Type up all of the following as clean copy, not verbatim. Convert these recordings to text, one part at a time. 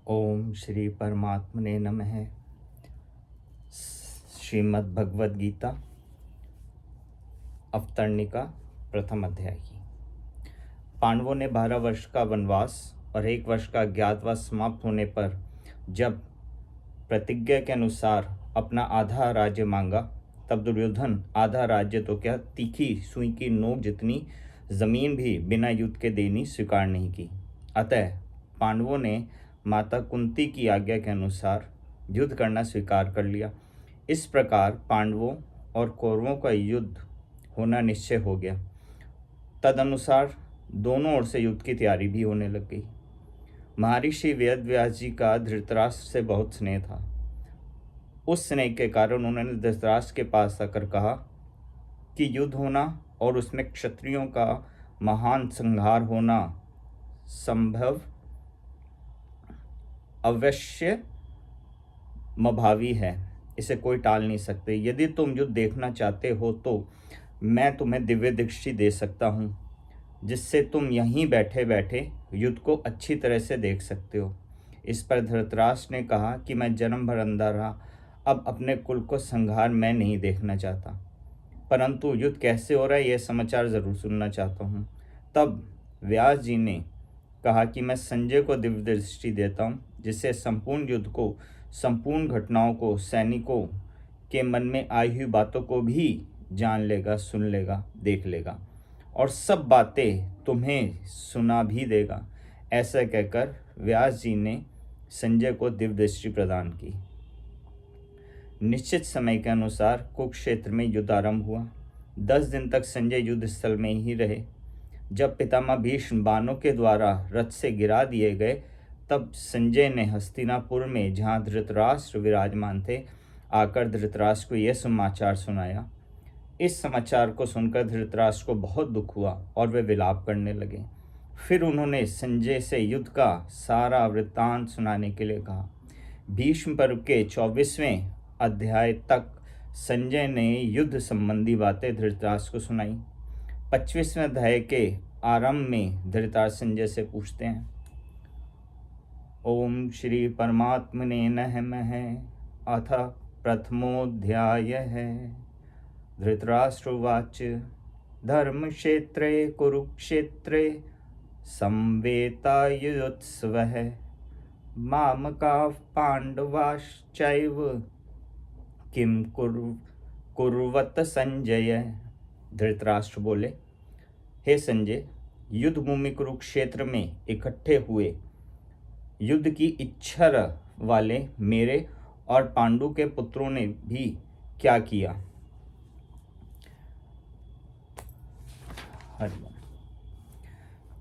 ओम श्री परमात्मने नमः। श्रीमद् भगवद गीता अवतरणिका प्रथम अध्याय की। पांडवों ने 12 वर्ष का वनवास और 1 वर्ष का अज्ञातवास समाप्त होने पर जब प्रतिज्ञा के अनुसार अपना आधा राज्य मांगा, तब दुर्योधन आधा राज्य तो क्या, तीखी सुई की नोक जितनी जमीन भी बिना युद्ध के देनी स्वीकार नहीं की। अतः पांडवों ने माता कुंती की आज्ञा के अनुसार युद्ध करना स्वीकार कर लिया। इस प्रकार पांडवों और कौरवों का युद्ध होना निश्चय हो गया। तदनुसार दोनों ओर से युद्ध की तैयारी भी होने लग गई। महर्षि वेद व्यास जी का धृतराष्ट्र से बहुत स्नेह था। उस स्नेह के कारण उन्होंने धृतराष्ट्र के पास आकर कहा कि युद्ध होना और उसमें क्षत्रियों का महान संहार होना संभव अवश्य मभावी है, इसे कोई टाल नहीं सकते। यदि तुम युद्ध देखना चाहते हो तो मैं तुम्हें दिव्य दृष्टि दे सकता हूँ, जिससे तुम यहीं बैठे बैठे युद्ध को अच्छी तरह से देख सकते हो। इस पर धृतराष्ट्र ने कहा कि मैं जन्म भर अंधा रहा, अब अपने कुल को संहार मैं नहीं देखना चाहता, परंतु युद्ध कैसे हो रहा है यह समाचार जरूर सुनना चाहता हूँ। तब व्यास जी ने कहा कि मैं संजय को दिव्य दृष्टि देता हूँ, जिससे संपूर्ण युद्ध को, संपूर्ण घटनाओं को, सैनिकों के मन में आई हुई बातों को भी जान लेगा, सुन लेगा, देख लेगा और सब बातें तुम्हें सुना भी देगा। ऐसा कहकर व्यास जी ने संजय को दिव्य दृष्टि प्रदान की। निश्चित समय के अनुसार कुरुक्षेत्र में युद्ध आरंभ हुआ। 10 दिन तक संजय युद्ध स्थल में ही रहे। जब पितामह भीष्म बाणों के द्वारा रथ से गिरा दिए गए, तब संजय ने हस्तिनापुर में, जहाँ धृतराष्ट्र विराजमान थे, आकर धृतराष्ट्र को यह समाचार सुनाया। इस समाचार को सुनकर धृतराष्ट्र को बहुत दुख हुआ और वे विलाप करने लगे। फिर उन्होंने संजय से युद्ध का सारा वृत्तांत सुनाने के लिए कहा। भीष्म पर्व के 24वें अध्याय तक संजय ने युद्ध संबंधी बातें धृतराष्ट्र को सुनाई। 25वें अध्याय के आरंभ में धृतराष्ट्र संजय से पूछते हैं, ओम श्री परमात्मने नमः। अथ प्रथमोऽध्यायः। धृतराष्ट्रोवाच धर्मक्षेत्रे कुरुक्षेत्रे संवेतायुत्सवः मामकाः पाण्डवाश्चैव किं कुर्वत संजय। धृतराष्ट्र बोले, हे संजय, युद्ध भूमि कुरुक्षेत्र में इकट्ठे हुए युद्ध की इच्छा वाले मेरे और पांडु के पुत्रों ने भी क्या किया।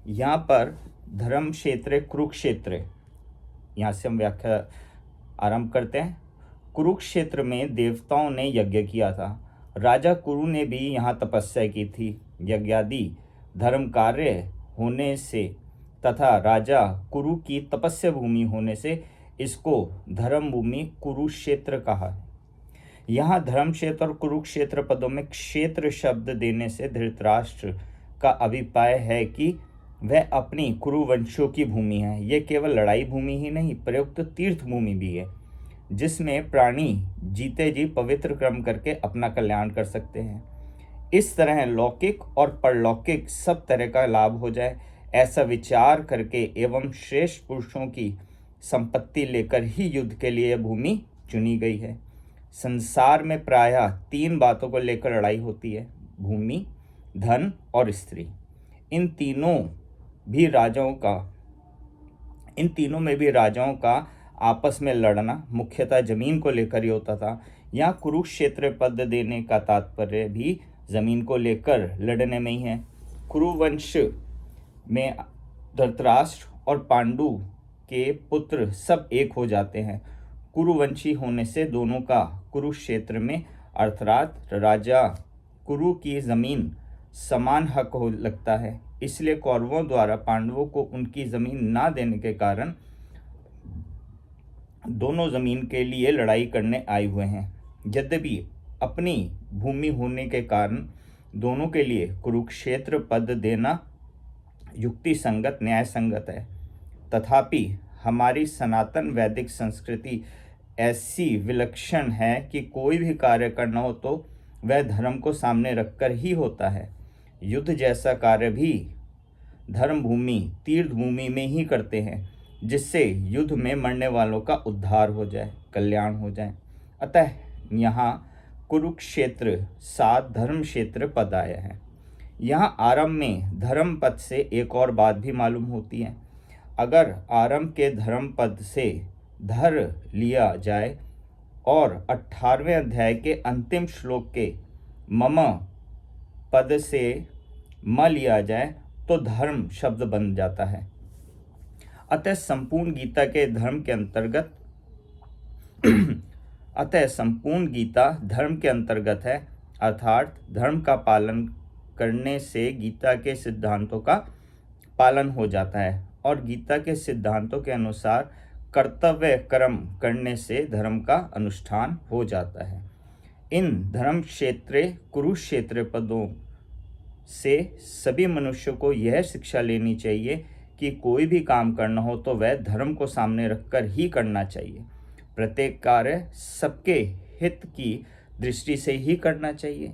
यहाँ पर धर्म क्षेत्र कुरुक्षेत्र, यहाँ से हम व्याख्या आरंभ करते हैं। कुरुक्षेत्र में देवताओं ने यज्ञ किया था। राजा कुरु ने भी यहाँ तपस्या की थी। यज्ञादि धर्म कार्य होने से तथा राजा कुरु की तपस्या भूमि होने से इसको धर्म भूमि कुरुक्षेत्र कहा है। यहाँ धर्म क्षेत्र और कुरुक्षेत्र पदों में क्षेत्र शब्द देने से धृतराष्ट्र का अभिप्राय है कि वह अपनी कुरुवंशियों की भूमि है। यह केवल लड़ाई भूमि ही नहीं, प्रयुक्त तीर्थ भूमि भी है, जिसमें प्राणी जीते जी पवित्र कर्म करके अपना कल्याण कर सकते हैं। इस तरह लौकिक और परलौकिक सब तरह का लाभ हो जाए, ऐसा विचार करके एवं श्रेष्ठ पुरुषों की संपत्ति लेकर ही युद्ध के लिए यह भूमि चुनी गई है। संसार में प्रायः 3 बातों को लेकर लड़ाई होती है, भूमि, धन और स्त्री। इन तीनों में भी राजाओं का आपस में लड़ना मुख्यतः जमीन को लेकर ही होता था। यहाँ कुरुक्षेत्र पद देने का तात्पर्य भी जमीन को लेकर लड़ने में ही है। कुरुवंश में धृतराष्ट्र और पांडु के पुत्र सब एक हो जाते हैं। कुरुवंशी होने से दोनों का कुरुक्षेत्र में अर्थात राजा कुरु की जमीन समान हक हो लगता है। इसलिए कौरवों द्वारा पांडवों को उनकी जमीन ना देने के कारण दोनों जमीन के लिए लड़ाई करने आए हुए हैं। यद्यपि अपनी भूमि होने के कारण दोनों के लिए कुरुक्षेत्र पद देना युक्ति संगत, न्याय संगत है, तथापि हमारी सनातन वैदिक संस्कृति ऐसी विलक्षण है कि कोई भी कार्य करना हो तो वह धर्म को सामने रखकर ही होता है। युद्ध जैसा कार्य भी धर्म भूमि तीर्थ भूमि में ही करते हैं, जिससे युद्ध में मरने वालों का उद्धार हो जाए, कल्याण हो जाए। अतः यहाँ कुरुक्षेत्र 7 धर्म क्षेत्र पद आया है। यहाँ आरंभ में धर्म पद से एक और बात भी मालूम होती है। अगर आरंभ के धर्म पद से धर लिया जाए और 18वें अध्याय के अंतिम श्लोक के मम पद से म लिया जाए तो धर्म शब्द बन जाता है। अतः संपूर्ण गीता धर्म के अंतर्गत है, अर्थात धर्म का पालन करने से गीता के सिद्धांतों का पालन हो जाता है और गीता के सिद्धांतों के अनुसार कर्तव्य कर्म करने से धर्म का अनुष्ठान हो जाता है। इन धर्म क्षेत्र कुरुक्षेत्र पदों से सभी मनुष्यों को यह शिक्षा लेनी चाहिए कि कोई भी काम करना हो तो वह धर्म को सामने रखकर ही करना चाहिए। प्रत्येक कार्य सबके हित की दृष्टि से ही करना चाहिए,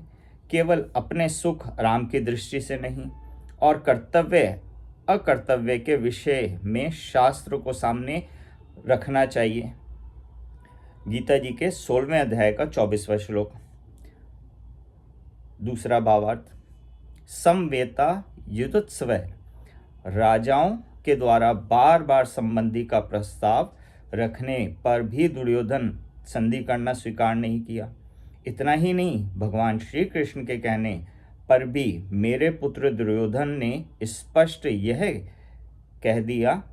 केवल अपने सुख आराम की दृष्टि से नहीं, और कर्तव्य अकर्तव्य के विषय में शास्त्र को सामने रखना चाहिए। गीता जी के 16वें अध्याय का 24वां श्लोक। दूसरा भावार्थ, समवेता युतोत्सव। राजाओं के द्वारा बार बार संबंधी का प्रस्ताव रखने पर भी दुर्योधन संधि करना स्वीकार नहीं किया। इतना ही नहीं, भगवान श्री कृष्ण के कहने पर भी मेरे पुत्र दुर्योधन ने स्पष्ट यह कह दिया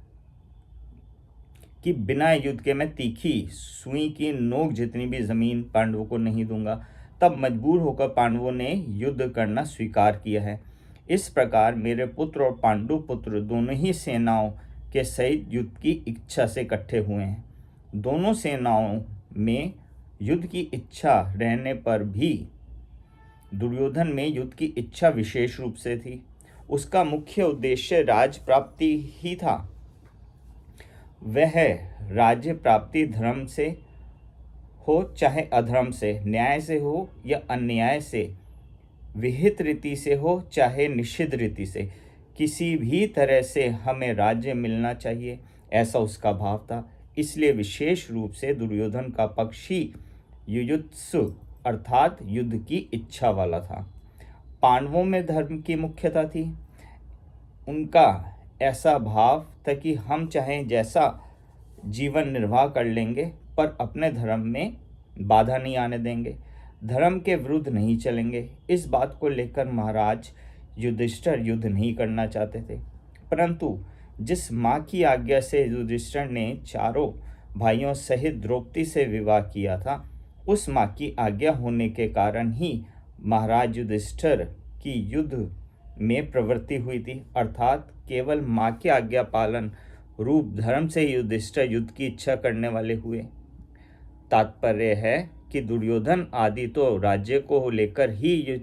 कि बिना युद्ध के मैं तीखी सुई की नोक जितनी भी जमीन पांडवों को नहीं दूंगा। तब मजबूर होकर पांडवों ने युद्ध करना स्वीकार किया है। इस प्रकार मेरे पुत्र और पांडु पुत्र दोनों ही सेनाओं के सहित युद्ध की इच्छा से इकट्ठे हुए हैं। दोनों सेनाओं में युद्ध की इच्छा रहने पर भी दुर्योधन में युद्ध की इच्छा विशेष रूप से थी। उसका मुख्य उद्देश्य राज प्राप्ति ही था। वह राज्य प्राप्ति धर्म से हो चाहे अधर्म से, न्याय से हो या अन्याय से, विहित रीति से हो चाहे निषिद्ध रीति से, किसी भी तरह से हमें राज्य मिलना चाहिए, ऐसा उसका भाव था। इसलिए विशेष रूप से दुर्योधन का पक्ष ही युयुत्सु अर्थात युद्ध की इच्छा वाला था। पांडवों में धर्म की मुख्यता थी। उनका ऐसा भाव था कि हम चाहे जैसा जीवन निर्वाह कर लेंगे पर अपने धर्म में बाधा नहीं आने देंगे, धर्म के विरुद्ध नहीं चलेंगे। इस बात को लेकर महाराज युधिष्ठिर युद्ध नहीं करना चाहते थे, परंतु जिस माँ की आज्ञा से युधिष्ठिर ने चारों भाइयों सहित द्रौपदी से विवाह किया था, उस माँ की आज्ञा होने के कारण ही महाराज युधिष्ठिर की युद्ध में प्रवृत्ति हुई थी। अर्थात केवल माँ की आज्ञा पालन रूप धर्म से युधिष्ठिर युद्ध की इच्छा करने वाले हुए। तात्पर्य है कि दुर्योधन आदि तो राज्य को लेकर ही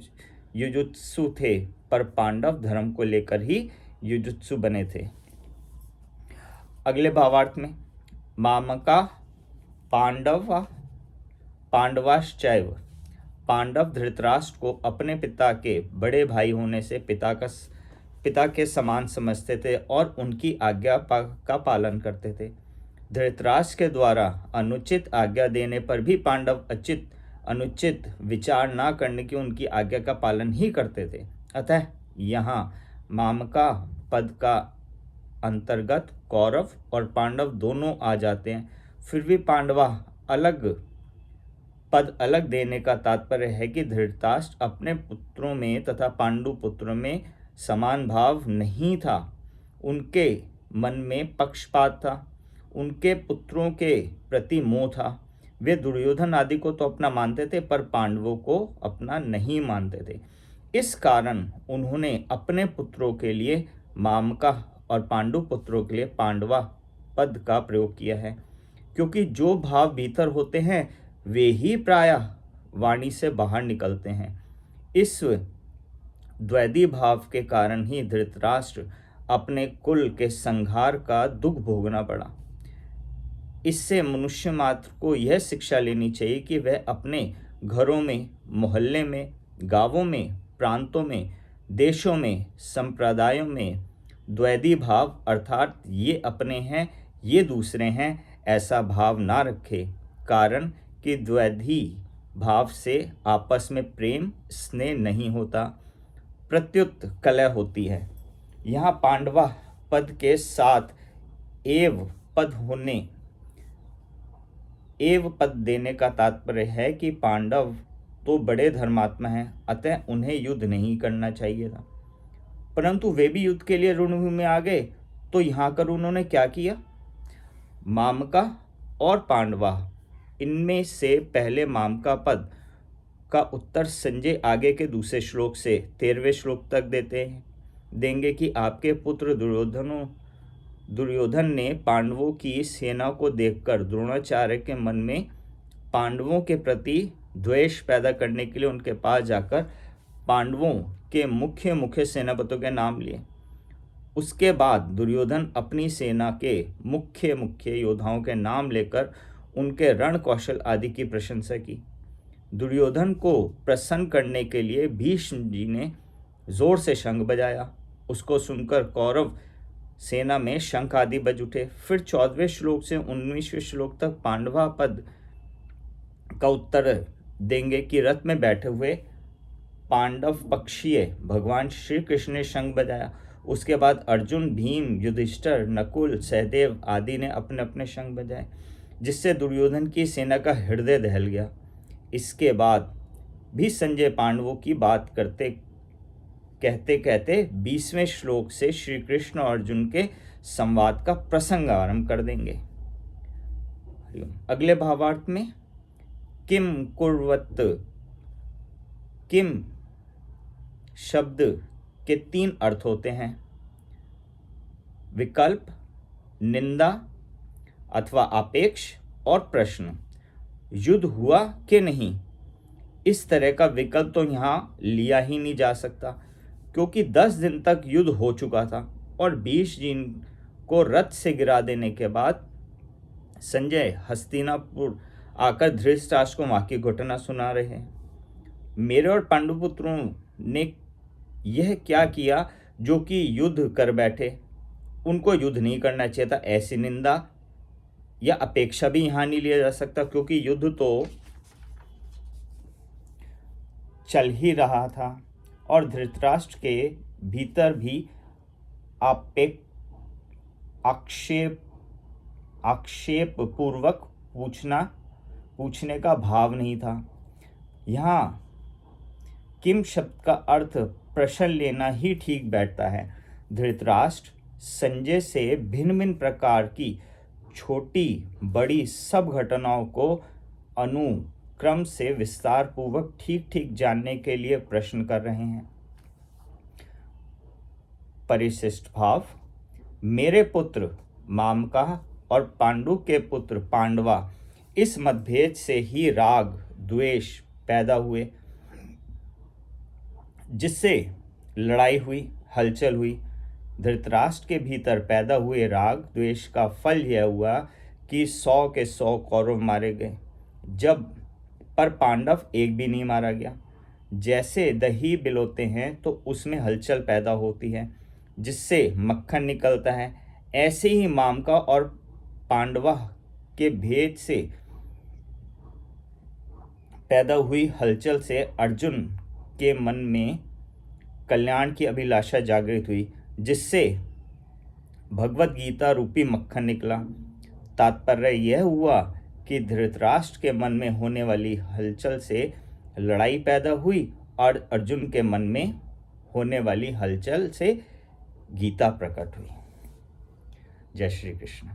युजुत्सु थे, पर पांडव धर्म को लेकर ही युजुत्सु बने थे। अगले भावार्थ में, मामका पांडवाश्चैव। पांडव धृतराष्ट्र को अपने पिता के बड़े भाई होने से पिता के समान समझते थे और उनकी आज्ञा का पालन करते थे। धृतराष्ट्र के द्वारा अनुचित आज्ञा देने पर भी पांडव अनुचित विचार न करने की उनकी आज्ञा का पालन ही करते थे। अतः यहाँ मामका पद का अंतर्गत कौरव और पांडव दोनों आ जाते हैं। फिर भी पांडवा पद अलग देने का तात्पर्य है कि धृतराष्ट्र अपने पुत्रों में तथा पांडु पुत्रों में समान भाव नहीं था। उनके मन में पक्षपात था, उनके पुत्रों के प्रति मोह था। वे दुर्योधन आदि को तो अपना मानते थे पर पांडवों को अपना नहीं मानते थे। इस कारण उन्होंने अपने पुत्रों के लिए मामका और पांडु पुत्रों के लिए पांडवा पद का प्रयोग किया है, क्योंकि जो भाव भीतर होते हैं वे ही प्रायः वाणी से बाहर निकलते हैं। इस द्वैधी भाव के कारण ही धृतराष्ट्र अपने कुल के संहार का दुख भोगना पड़ा। इससे मनुष्य मात्र को यह शिक्षा लेनी चाहिए कि वह अपने घरों में, मोहल्ले में, गांवों में, प्रांतों में, देशों में, संप्रदायों में द्वैधी भाव अर्थात ये अपने हैं, ये दूसरे हैं, ऐसा भाव ना रखे। कारण कि द्वैधी भाव से आपस में प्रेम स्नेह नहीं होता, प्रत्युत कलह होती है। यहाँ पांडवा पद के साथ एव पद देने का तात्पर्य है कि पांडव तो बड़े धर्मात्मा हैं, अतः उन्हें युद्ध नहीं करना चाहिए था, परंतु वे भी युद्ध के लिए रणभूमि में आ गए। तो यहाँ कर उन्होंने क्या किया? मामका और पांडवा, इनमें से पहले मामका पद का उत्तर संजय आगे के दूसरे श्लोक से 13वें श्लोक तक देंगे कि आपके पुत्र दुर्योधन ने पांडवों की सेना को देखकर द्रोणाचार्य के मन में पांडवों के प्रति द्वेष पैदा करने के लिए उनके पास जाकर पांडवों के मुख्य सेनापतियों के नाम लिए। उसके बाद दुर्योधन अपनी सेना के मुख्य योद्धाओं के नाम लेकर उनके रण कौशल आदि की प्रशंसा की। दुर्योधन को प्रसन्न करने के लिए भीष्म जी ने जोर से शंख बजाया। उसको सुनकर कौरव सेना में शंख आदि बज उठे। फिर 14वें श्लोक से 19वें श्लोक तक पांडवा पद का उत्तर देंगे कि रथ में बैठे हुए पांडव पक्षीय भगवान श्री कृष्ण ने शंख बजाया। उसके बाद अर्जुन, भीम, युधिष्ठिर, नकुल, सहदेव आदि ने अपने अपने शंख बजाए, जिससे दुर्योधन की सेना का हृदय दहल गया। इसके बाद भी संजय पांडवों की बात कहते कहते 20वें श्लोक से श्री कृष्ण और अर्जुन के संवाद का प्रसंग आरंभ कर देंगे। अगले भावार्थ में किम कुर्वत, किम शब्द के 3 अर्थ होते हैं: विकल्प, निंदा अथवा आपेक्ष और प्रश्न। युद्ध हुआ कि नहीं, इस तरह का विकल्प तो यहाँ लिया ही नहीं जा सकता, क्योंकि 10 दिन तक युद्ध हो चुका था और भीष्म जी को रथ से गिरा देने के बाद संजय हस्तिनापुर आकर धृतराष्ट्र को वहां की घटना सुना रहे हैं। मेरे और पांडुपुत्रों ने यह क्या किया जो कि युद्ध कर बैठे, उनको युद्ध नहीं करना चाहिए था, ऐसी निंदा या अपेक्षा भी यहाँ नहीं लिया जा सकता, क्योंकि युद्ध तो चल ही रहा था और धृतराष्ट्र के भीतर भी आक्षेप पूर्वक पूछने का भाव नहीं था। यहाँ किम शब्द का अर्थ प्रश्न लेना ही ठीक बैठता है। धृतराष्ट्र संजय से भिन्न भिन्न प्रकार की छोटी बड़ी सब घटनाओं को अनुक्रम से विस्तार पूर्वक ठीक ठीक जानने के लिए प्रश्न कर रहे हैं। परिशिष्ट भाव, मेरे पुत्र मामका और पांडु के पुत्र पांडवा, इस मतभेद से ही राग द्वेष पैदा हुए, जिससे लड़ाई हुई, हलचल हुई। धृतराष्ट्र के भीतर पैदा हुए राग द्वेष का फल यह हुआ कि 100 के 100 कौरव मारे गए, पर पांडव एक भी नहीं मारा गया। जैसे दही बिलोते हैं तो उसमें हलचल पैदा होती है, जिससे मक्खन निकलता है, ऐसे ही मामका और पांडवा के भेद से पैदा हुई हलचल से अर्जुन के मन में कल्याण की अभिलाषा जागृत हुई, जिससे भगवत गीता रूपी मक्खन निकला। तात्पर्य यह हुआ कि धृतराष्ट्र के मन में होने वाली हलचल से लड़ाई पैदा हुई और अर्जुन के मन में होने वाली हलचल से गीता प्रकट हुई। जय श्री कृष्ण।